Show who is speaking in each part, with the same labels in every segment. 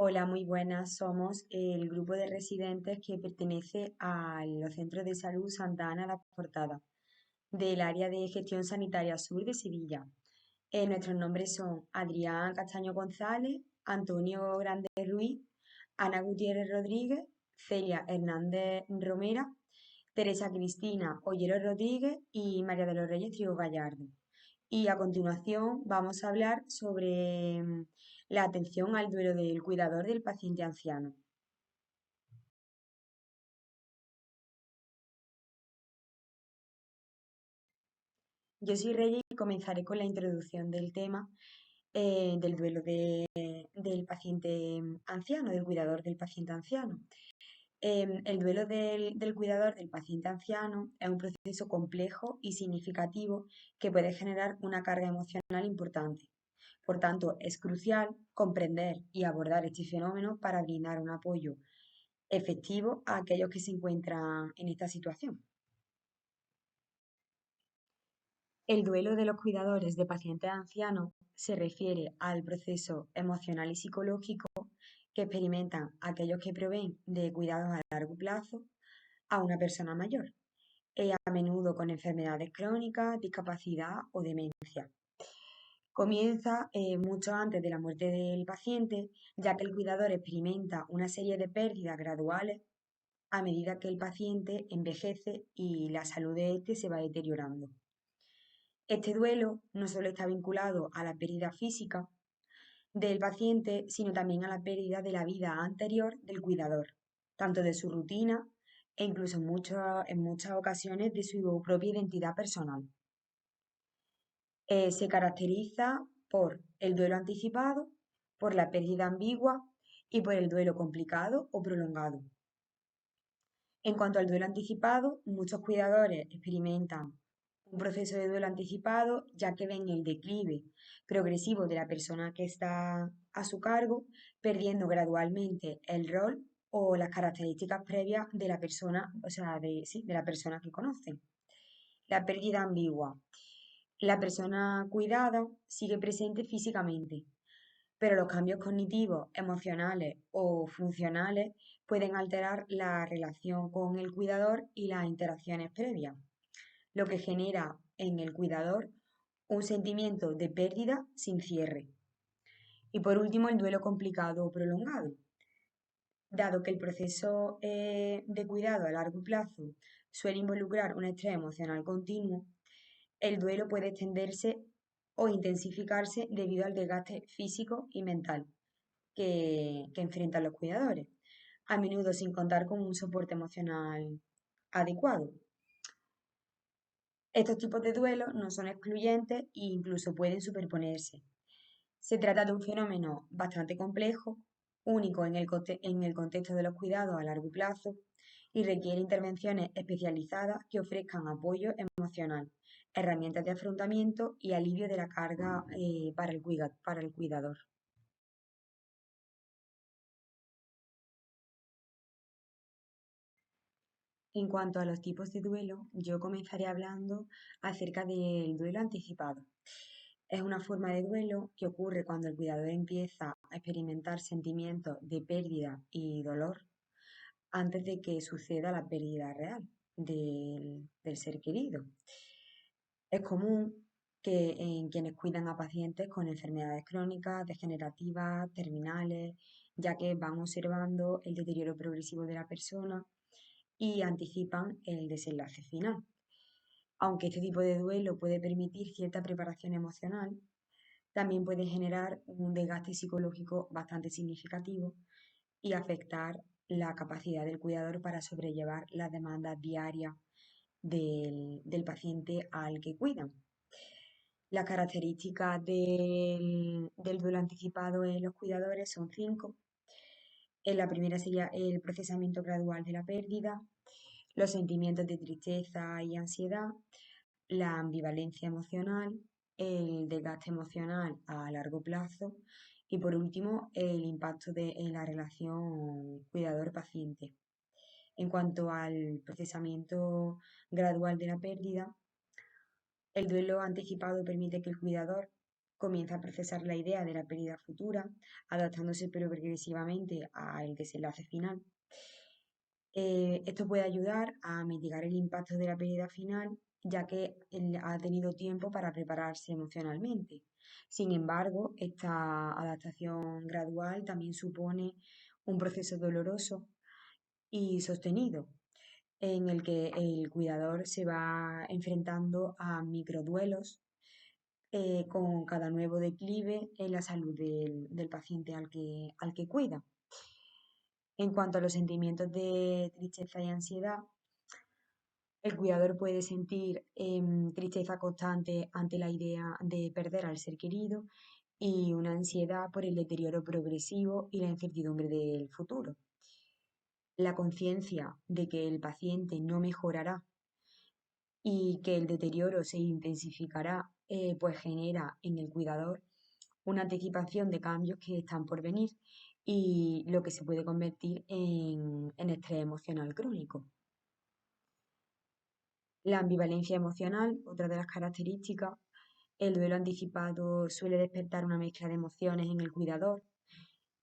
Speaker 1: Hola, muy buenas. Somos el grupo de residentes que pertenece a los centros de salud Santa Ana La Portada, del área de gestión sanitaria sur de Sevilla. Nuestros nombres son Adrián Castaño González, Antonio Grande Ruiz, Ana Gutiérrez Rodríguez, Celia Hernández Romera, Teresa Cristina Ollero Rodríguez y María de los Reyes Trigo Gallardo. Y a continuación vamos a hablar sobre la atención al duelo del cuidador del paciente anciano. Yo soy Reyes y comenzaré con la introducción del tema del duelo del paciente anciano, del cuidador del paciente anciano. El duelo del cuidador del paciente anciano es un proceso complejo y significativo que puede generar una carga emocional importante. Por tanto, es crucial comprender y abordar este fenómeno para brindar un apoyo efectivo a aquellos que se encuentran en esta situación. El duelo de los cuidadores de pacientes ancianos se refiere al proceso emocional y psicológico que experimentan aquellos que proveen de cuidados a largo plazo a una persona mayor, a menudo con enfermedades crónicas, discapacidad o demencia. Comienza mucho antes de la muerte del paciente, ya que el cuidador experimenta una serie de pérdidas graduales a medida que el paciente envejece y la salud de éste se va deteriorando. Este duelo no solo está vinculado a la pérdida física del paciente, sino también a la pérdida de la vida anterior del cuidador, tanto de su rutina e incluso en muchas ocasiones de su propia identidad personal. Se caracteriza por el duelo anticipado, por la pérdida ambigua y por el duelo complicado o prolongado. En cuanto al duelo anticipado, muchos cuidadores experimentan un proceso de duelo anticipado ya que ven el declive progresivo de la persona que está a su cargo, perdiendo gradualmente el rol o las características previas de la persona, o sea, sí, de la persona que conocen. La pérdida ambigua. La persona cuidada sigue presente físicamente, pero los cambios cognitivos, emocionales o funcionales pueden alterar la relación con el cuidador y las interacciones previas, lo que genera en el cuidador un sentimiento de pérdida sin cierre. Y por último, el duelo complicado o prolongado. Dado que el proceso de cuidado a largo plazo suele involucrar un estrés emocional continuo, el duelo puede extenderse o intensificarse debido al desgaste físico y mental que enfrentan los cuidadores, a menudo sin contar con un soporte emocional adecuado. Estos tipos de duelos no son excluyentes e incluso pueden superponerse. Se trata de un fenómeno bastante complejo, único en el contexto de los cuidados a largo plazo y requiere intervenciones especializadas que ofrezcan apoyo emocional, herramientas de afrontamiento y alivio de la carga para el cuidador. En cuanto a los tipos de duelo, yo comenzaré hablando acerca del duelo anticipado. Es una forma de duelo que ocurre cuando el cuidador empieza a experimentar sentimientos de pérdida y dolor antes de que suceda la pérdida real del ser querido. Es común que en quienes cuidan a pacientes con enfermedades crónicas, degenerativas, terminales, ya que van observando el deterioro progresivo de la persona y anticipan el desenlace final. Aunque este tipo de duelo puede permitir cierta preparación emocional, también puede generar un desgaste psicológico bastante significativo y afectar la capacidad del cuidador para sobrellevar las demandas diarias del paciente al que cuidan. Las características del duelo anticipado en los cuidadores son cinco. La primera sería el procesamiento gradual de la pérdida, los sentimientos de tristeza y ansiedad, la ambivalencia emocional, el desgaste emocional a largo plazo y por último el impacto en la relación cuidador-paciente. En cuanto al procesamiento gradual de la pérdida, el duelo anticipado permite que el cuidador Comienza a procesar la idea de la pérdida futura, adaptándose pero progresivamente al desenlace final. Esto puede ayudar a mitigar el impacto de la pérdida final, ya que él ha tenido tiempo para prepararse emocionalmente. Sin embargo, esta adaptación gradual también supone un proceso doloroso y sostenido, en el que el cuidador se va enfrentando a microduelos con cada nuevo declive en la salud del paciente al que cuida. En cuanto a los sentimientos de tristeza y ansiedad, el cuidador puede sentir tristeza constante ante la idea de perder al ser querido y una ansiedad por el deterioro progresivo y la incertidumbre del futuro. La conciencia de que el paciente no mejorará y que el deterioro se intensificará, pues genera en el cuidador una anticipación de cambios que están por venir y lo que se puede convertir en estrés emocional crónico. La ambivalencia emocional, otra de las características, el duelo anticipado suele despertar una mezcla de emociones en el cuidador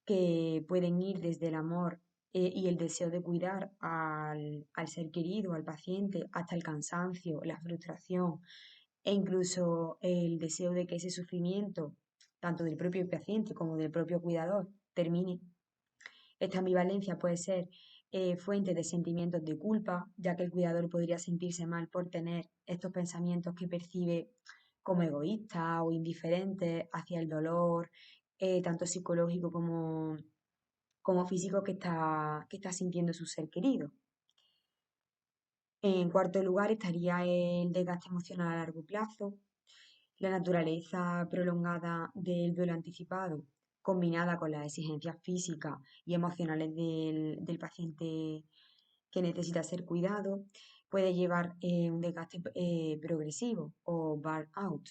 Speaker 1: que pueden ir desde el amor y el deseo de cuidar al ser querido, al paciente, hasta el cansancio, la frustración e incluso el deseo de que ese sufrimiento, tanto del propio paciente como del propio cuidador, termine. Esta ambivalencia puede ser fuente de sentimientos de culpa, ya que el cuidador podría sentirse mal por tener estos pensamientos que percibe como egoístas o indiferentes hacia el dolor, tanto psicológico como físico que está sintiendo su ser querido. En cuarto lugar estaría el desgaste emocional a largo plazo. La naturaleza prolongada del duelo anticipado, combinada con las exigencias físicas y emocionales del paciente que necesita ser cuidado, puede llevar un desgaste progresivo o burnout.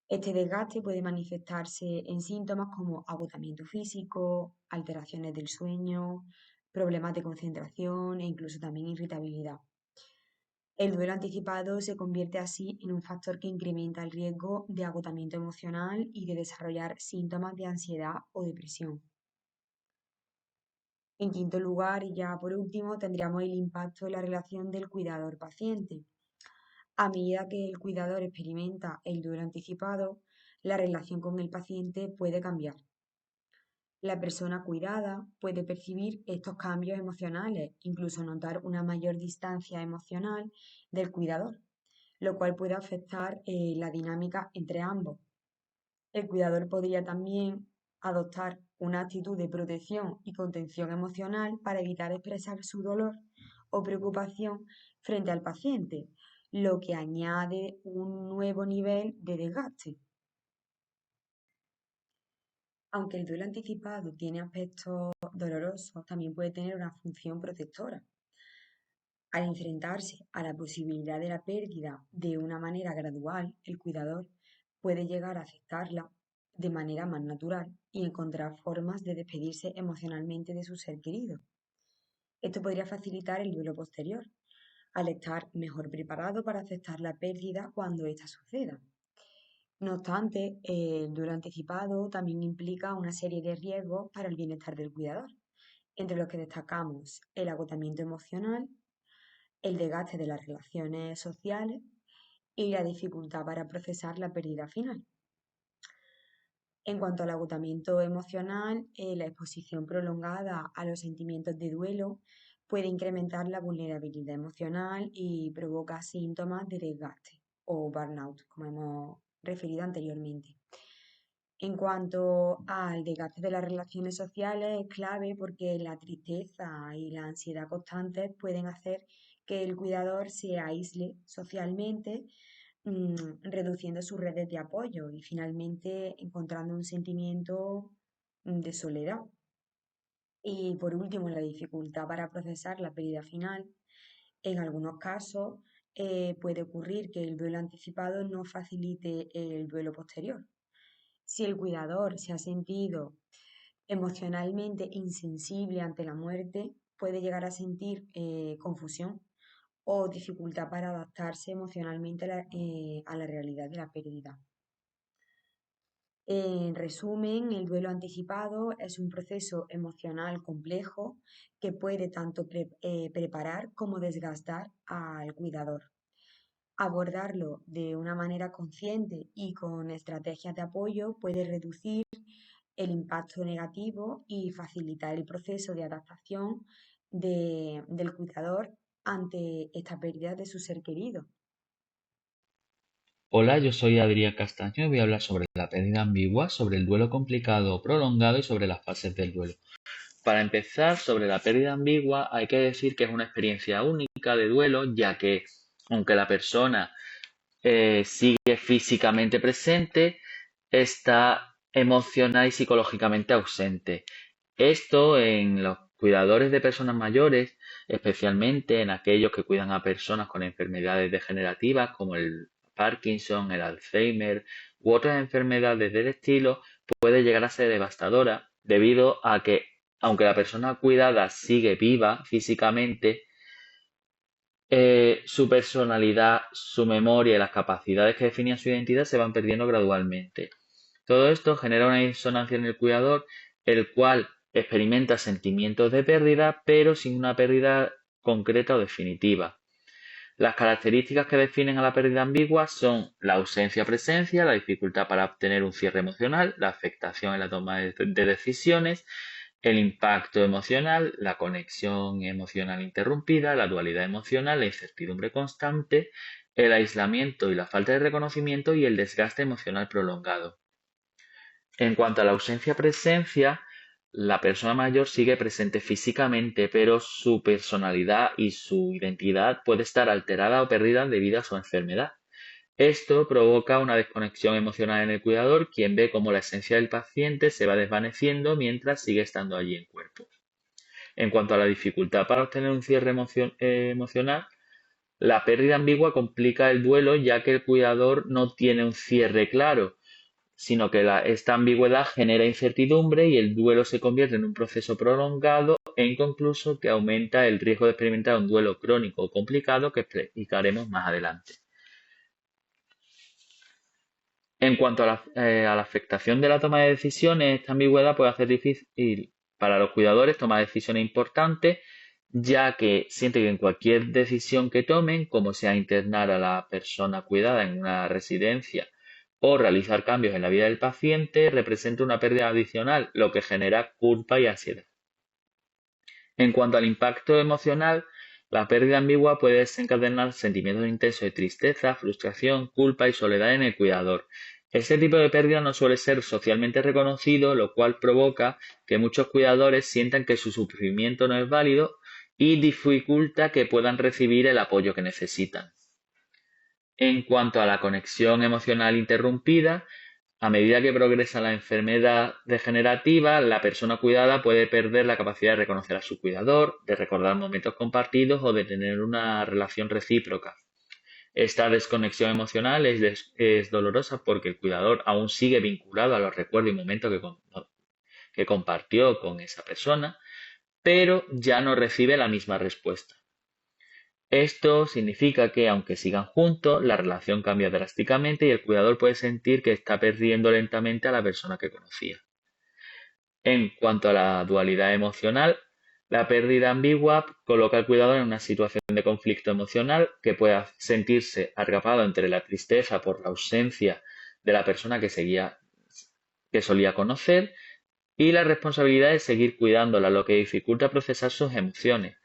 Speaker 1: Este desgaste puede manifestarse en síntomas como agotamiento físico, alteraciones del sueño, problemas de concentración e incluso también irritabilidad. El duelo anticipado se convierte así en un factor que incrementa el riesgo de agotamiento emocional y de desarrollar síntomas de ansiedad o depresión. En quinto lugar, y ya por último, tendríamos el impacto en la relación del cuidador-paciente. A medida que el cuidador experimenta el duelo anticipado, la relación con el paciente puede cambiar. La persona cuidada puede percibir estos cambios emocionales, incluso notar una mayor distancia emocional del cuidador, lo cual puede afectar la dinámica entre ambos. El cuidador podría también adoptar una actitud de protección y contención emocional para evitar expresar su dolor o preocupación frente al paciente, lo que añade un nuevo nivel de desgaste. Aunque el duelo anticipado tiene aspectos dolorosos, también puede tener una función protectora. Al enfrentarse a la posibilidad de la pérdida de una manera gradual, el cuidador puede llegar a aceptarla de manera más natural y encontrar formas de despedirse emocionalmente de su ser querido. Esto podría facilitar el duelo posterior, al estar mejor preparado para aceptar la pérdida cuando ésta suceda. No obstante, el duelo anticipado también implica una serie de riesgos para el bienestar del cuidador, entre los que destacamos el agotamiento emocional, el desgaste de las relaciones sociales y la dificultad para procesar la pérdida final. En cuanto al agotamiento emocional, la exposición prolongada a los sentimientos de duelo puede incrementar la vulnerabilidad emocional y provoca síntomas de desgaste o burnout, como hemos referido anteriormente. En cuanto al desgaste de las relaciones sociales, es clave porque la tristeza y la ansiedad constantes pueden hacer que el cuidador se aísle socialmente, reduciendo sus redes de apoyo y finalmente encontrando un sentimiento de soledad. Y por último, la dificultad para procesar la pérdida final. En algunos casos puede ocurrir que el duelo anticipado no facilite el duelo posterior. Si el cuidador se ha sentido emocionalmente insensible ante la muerte, puede llegar a sentir confusión o dificultad para adaptarse emocionalmente a la realidad de la pérdida. En resumen, el duelo anticipado es un proceso emocional complejo que puede tanto preparar como desgastar al cuidador. Abordarlo de una manera consciente y con estrategias de apoyo puede reducir el impacto negativo y facilitar el proceso de adaptación del cuidador ante esta pérdida de su ser querido.
Speaker 2: Hola, yo soy Adrián Castaño y voy a hablar sobre la pérdida ambigua, sobre el duelo complicado o prolongado y sobre las fases del duelo. Para empezar, sobre la pérdida ambigua hay que decir que es una experiencia única de duelo, ya que aunque la persona sigue físicamente presente, está emocional y psicológicamente ausente. Esto en los cuidadores de personas mayores, especialmente en aquellos que cuidan a personas con enfermedades degenerativas como el Parkinson, el Alzheimer u otras enfermedades del estilo, puede llegar a ser devastadora debido a que, aunque la persona cuidada sigue viva físicamente, su personalidad, su memoria y las capacidades que definían su identidad se van perdiendo gradualmente. Todo esto genera una disonancia en el cuidador, el cual experimenta sentimientos de pérdida, pero sin una pérdida concreta o definitiva. Las características que definen a la pérdida ambigua son la ausencia-presencia, la dificultad para obtener un cierre emocional, la afectación en la toma de decisiones, el impacto emocional, la conexión emocional interrumpida, la dualidad emocional, la incertidumbre constante, el aislamiento y la falta de reconocimiento y el desgaste emocional prolongado. En cuanto a la ausencia-presencia, la persona mayor sigue presente físicamente, pero su personalidad y su identidad puede estar alterada o perdida debido a su enfermedad. Esto provoca una desconexión emocional en el cuidador, quien ve cómo la esencia del paciente se va desvaneciendo mientras sigue estando allí en cuerpo. En cuanto a la dificultad para obtener un cierre emocional, la pérdida ambigua complica el duelo ya que el cuidador no tiene un cierre claro, sino que esta ambigüedad genera incertidumbre y el duelo se convierte en un proceso prolongado e inconcluso que aumenta el riesgo de experimentar un duelo crónico o complicado que explicaremos más adelante. En cuanto a la afectación de la toma de decisiones, esta ambigüedad puede hacer difícil para los cuidadores tomar decisiones importantes, ya que siente que en cualquier decisión que tomen, como sea internar a la persona cuidada en una residencia o realizar cambios en la vida del paciente, representa una pérdida adicional, lo que genera culpa y ansiedad. En cuanto al impacto emocional, la pérdida ambigua puede desencadenar sentimientos intensos de tristeza, frustración, culpa y soledad en el cuidador. Este tipo de pérdida no suele ser socialmente reconocido, lo cual provoca que muchos cuidadores sientan que su sufrimiento no es válido y dificulta que puedan recibir el apoyo que necesitan. En cuanto a la conexión emocional interrumpida, a medida que progresa la enfermedad degenerativa, la persona cuidada puede perder la capacidad de reconocer a su cuidador, de recordar momentos compartidos o de tener una relación recíproca. Esta desconexión emocional es dolorosa porque el cuidador aún sigue vinculado a los recuerdos y momentos que compartió con esa persona, pero ya no recibe la misma respuesta. Esto significa que, aunque sigan juntos, la relación cambia drásticamente y el cuidador puede sentir que está perdiendo lentamente a la persona que conocía. En cuanto a la dualidad emocional, la pérdida ambigua coloca al cuidador en una situación de conflicto emocional que puede sentirse atrapado entre la tristeza por la ausencia de la persona que solía conocer y la responsabilidad de seguir cuidándola, lo que dificulta procesar sus emociones.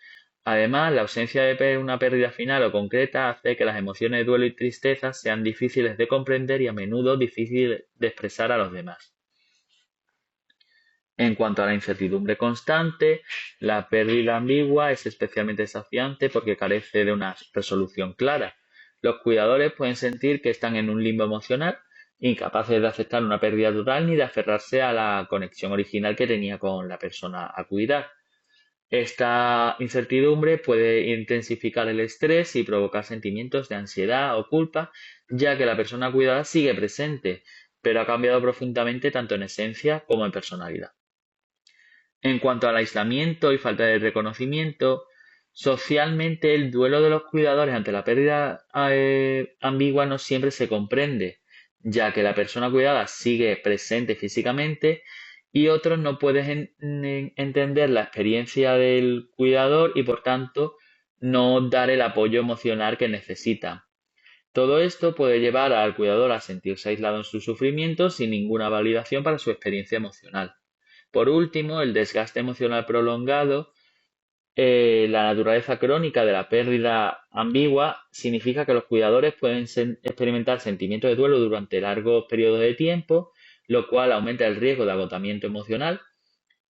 Speaker 2: Además, la ausencia de una pérdida final o concreta hace que las emociones de duelo y tristeza sean difíciles de comprender y a menudo difíciles de expresar a los demás. En cuanto a la incertidumbre constante, la pérdida ambigua es especialmente desafiante porque carece de una resolución clara. Los cuidadores pueden sentir que están en un limbo emocional, incapaces de aceptar una pérdida total ni de aferrarse a la conexión original que tenía con la persona a cuidar. Esta incertidumbre puede intensificar el estrés y provocar sentimientos de ansiedad o culpa, ya que la persona cuidada sigue presente, pero ha cambiado profundamente tanto en esencia como en personalidad. En cuanto al aislamiento y falta de reconocimiento, socialmente el duelo de los cuidadores ante la pérdida ambigua no siempre se comprende, ya que la persona cuidada sigue presente físicamente y otros no pueden entender la experiencia del cuidador y por tanto no dar el apoyo emocional que necesita. Todo esto puede llevar al cuidador a sentirse aislado en su sufrimiento sin ninguna validación para su experiencia emocional. Por último, el desgaste emocional prolongado, la naturaleza crónica de la pérdida ambigua significa que los cuidadores pueden experimentar sentimientos de duelo durante largos periodos de tiempo, lo cual aumenta el riesgo de agotamiento emocional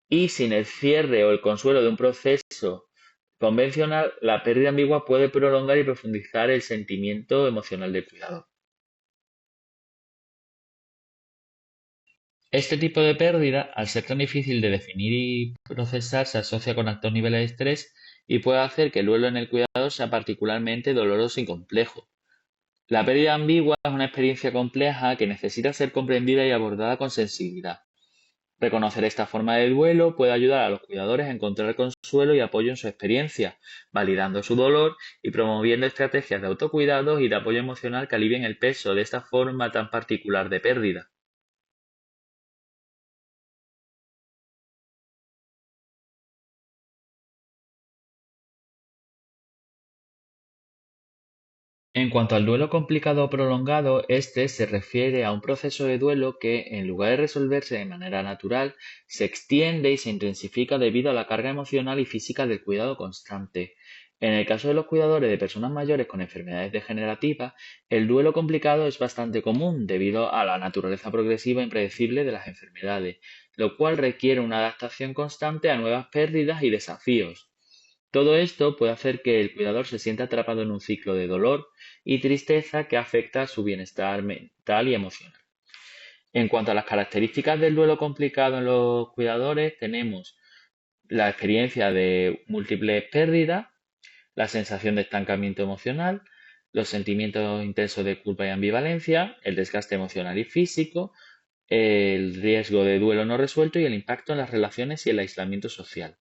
Speaker 2: y sin el cierre o el consuelo de un proceso convencional, la pérdida ambigua puede prolongar y profundizar el sentimiento emocional del cuidador. Este tipo de pérdida, al ser tan difícil de definir y procesar, se asocia con altos niveles de estrés y puede hacer que el duelo en el cuidador sea particularmente doloroso y complejo. La pérdida ambigua es una experiencia compleja que necesita ser comprendida y abordada con sensibilidad. Reconocer esta forma de duelo puede ayudar a los cuidadores a encontrar consuelo y apoyo en su experiencia, validando su dolor y promoviendo estrategias de autocuidado y de apoyo emocional que alivien el peso de esta forma tan particular de pérdida. En cuanto al duelo complicado o prolongado, este se refiere a un proceso de duelo que, en lugar de resolverse de manera natural, se extiende y se intensifica debido a la carga emocional y física del cuidado constante. En el caso de los cuidadores de personas mayores con enfermedades degenerativas, el duelo complicado es bastante común debido a la naturaleza progresiva e impredecible de las enfermedades, lo cual requiere una adaptación constante a nuevas pérdidas y desafíos. Todo esto puede hacer que el cuidador se sienta atrapado en un ciclo de dolor y tristeza que afecta a su bienestar mental y emocional. En cuanto a las características del duelo complicado en los cuidadores, tenemos la experiencia de múltiples pérdidas, la sensación de estancamiento emocional, los sentimientos intensos de culpa y ambivalencia, el desgaste emocional y físico, el riesgo de duelo no resuelto y el impacto en las relaciones y el aislamiento social.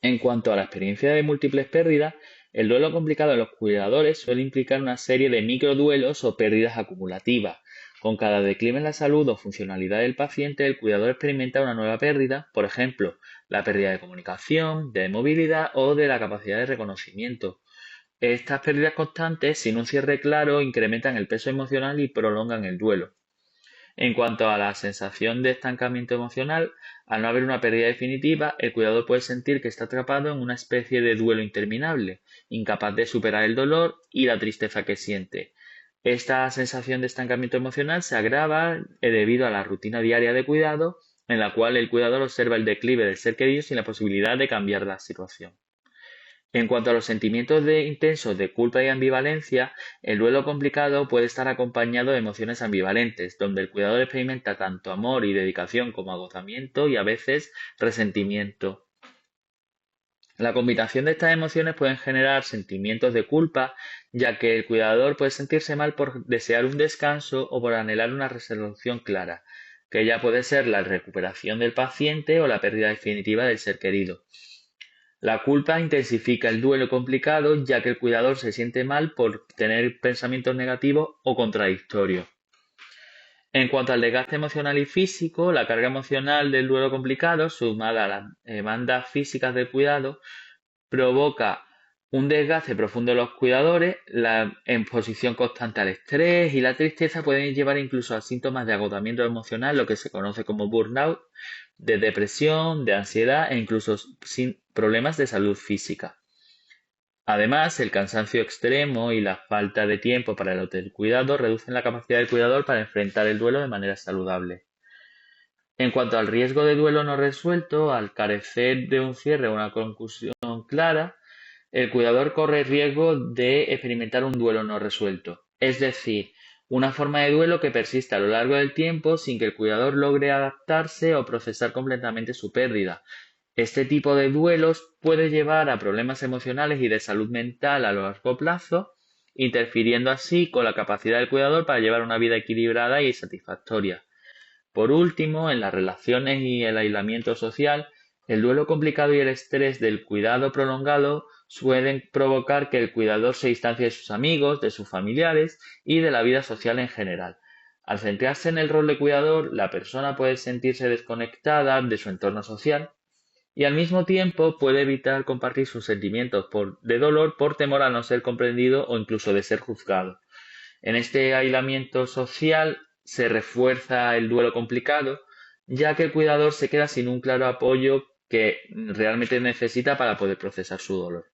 Speaker 2: En cuanto a la experiencia de múltiples pérdidas, el duelo complicado en los cuidadores suele implicar una serie de microduelos o pérdidas acumulativas. Con cada declive en la salud o funcionalidad del paciente, el cuidador experimenta una nueva pérdida, por ejemplo, la pérdida de comunicación, de movilidad o de la capacidad de reconocimiento. Estas pérdidas constantes, sin un cierre claro, incrementan el peso emocional y prolongan el duelo. En cuanto a la sensación de estancamiento emocional, al no haber una pérdida definitiva, el cuidador puede sentir que está atrapado en una especie de duelo interminable, incapaz de superar el dolor y la tristeza que siente. Esta sensación de estancamiento emocional se agrava debido a la rutina diaria de cuidado, en la cual el cuidador observa el declive del ser querido sin la posibilidad de cambiar la situación. En cuanto a los sentimientos intensos de culpa y ambivalencia, el duelo complicado puede estar acompañado de emociones ambivalentes, donde el cuidador experimenta tanto amor y dedicación como agotamiento y a veces resentimiento. La combinación de estas emociones puede generar sentimientos de culpa, ya que el cuidador puede sentirse mal por desear un descanso o por anhelar una resolución clara, que ya puede ser la recuperación del paciente o la pérdida definitiva del ser querido. La culpa intensifica el duelo complicado, ya que el cuidador se siente mal por tener pensamientos negativos o contradictorios. En cuanto al desgaste emocional y físico, la carga emocional del duelo complicado, sumada a las demandas físicas del cuidado, provoca un desgaste profundo de los cuidadores, la exposición constante al estrés y la tristeza pueden llevar incluso a síntomas de agotamiento emocional, lo que se conoce como burnout, de depresión, de ansiedad e incluso sin problemas de salud física. Además, el cansancio extremo y la falta de tiempo para el autocuidado reducen la capacidad del cuidador para enfrentar el duelo de manera saludable. En cuanto al riesgo de duelo no resuelto, al carecer de un cierre o una conclusión clara, el cuidador corre riesgo de experimentar un duelo no resuelto, es decir, una forma de duelo que persiste a lo largo del tiempo sin que el cuidador logre adaptarse o procesar completamente su pérdida. Este tipo de duelos puede llevar a problemas emocionales y de salud mental a largo plazo, interfiriendo así con la capacidad del cuidador para llevar una vida equilibrada y satisfactoria. Por último, en las relaciones y el aislamiento social, El duelo complicado y el estrés del cuidado prolongado suelen provocar que el cuidador se distancie de sus amigos, de sus familiares y de la vida social en general. Al centrarse en el rol de cuidador, la persona puede sentirse desconectada de su entorno social y al mismo tiempo puede evitar compartir sus sentimientos de dolor por temor a no ser comprendido o incluso de ser juzgado. En este aislamiento social se refuerza el duelo complicado, ya que el cuidador se queda sin un claro apoyo que realmente necesita para poder procesar su dolor.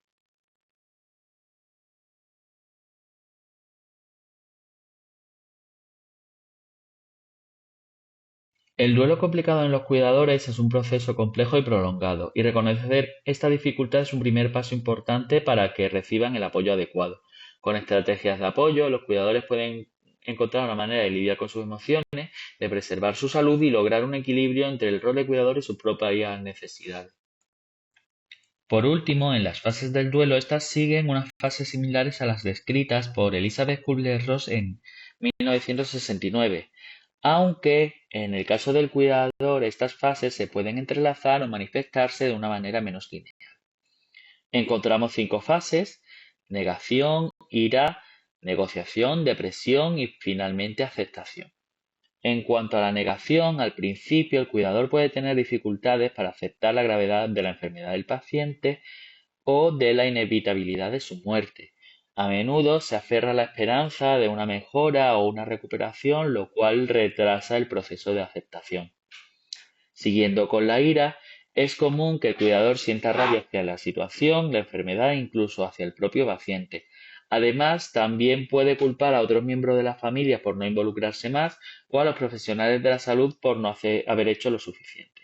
Speaker 2: El duelo complicado en los cuidadores es un proceso complejo y prolongado, y reconocer esta dificultad es un primer paso importante para que reciban el apoyo adecuado. Con estrategias de apoyo, los cuidadores pueden encontrar una manera de lidiar con sus emociones, de preservar su salud y lograr un equilibrio entre el rol de cuidador y sus propias necesidades. Por último, en las fases del duelo, estas siguen unas fases similares a las descritas por Elizabeth Kubler-Ross en 1969, aunque en el caso del cuidador estas fases se pueden entrelazar o manifestarse de una manera menos lineal. Encontramos 5 fases: negación, ira, negociación, depresión y finalmente aceptación. En cuanto a la negación, al principio el cuidador puede tener dificultades para aceptar la gravedad de la enfermedad del paciente o de la inevitabilidad de su muerte. A menudo se aferra a la esperanza de una mejora o una recuperación, lo cual retrasa el proceso de aceptación. Siguiendo con la ira, es común que el cuidador sienta rabia hacia la situación, la enfermedad e incluso hacia el propio paciente. Además, también puede culpar a otros miembros de la familia por no involucrarse más o a los profesionales de la salud por no haber hecho lo suficiente.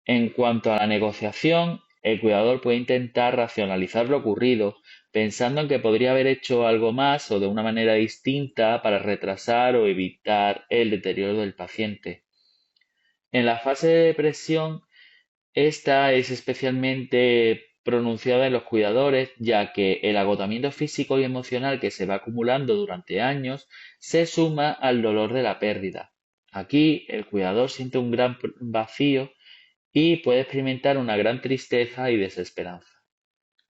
Speaker 2: En cuanto a la negociación, el cuidador puede intentar racionalizar lo ocurrido, pensando en que podría haber hecho algo más o de una manera distinta para retrasar o evitar el deterioro del paciente. En la fase de depresión, esta es especialmente pronunciada en los cuidadores, ya que el agotamiento físico y emocional que se va acumulando durante años se suma al dolor de la pérdida. Aquí el cuidador siente un gran vacío y puede experimentar una gran tristeza y desesperanza.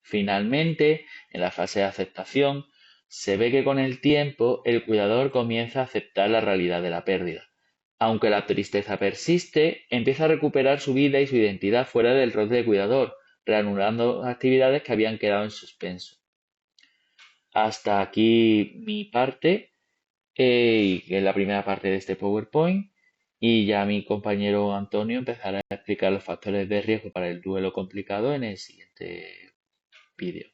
Speaker 2: Finalmente, en la fase de aceptación, se ve que con el tiempo el cuidador comienza a aceptar la realidad de la pérdida. Aunque la tristeza persiste, empieza a recuperar su vida y su identidad fuera del rol de cuidador, reanudando actividades que habían quedado en suspenso. Hasta aquí mi parte, que es la primera parte de este PowerPoint, y ya mi compañero Antonio empezará a explicar los factores de riesgo para el duelo complicado en el siguiente vídeo.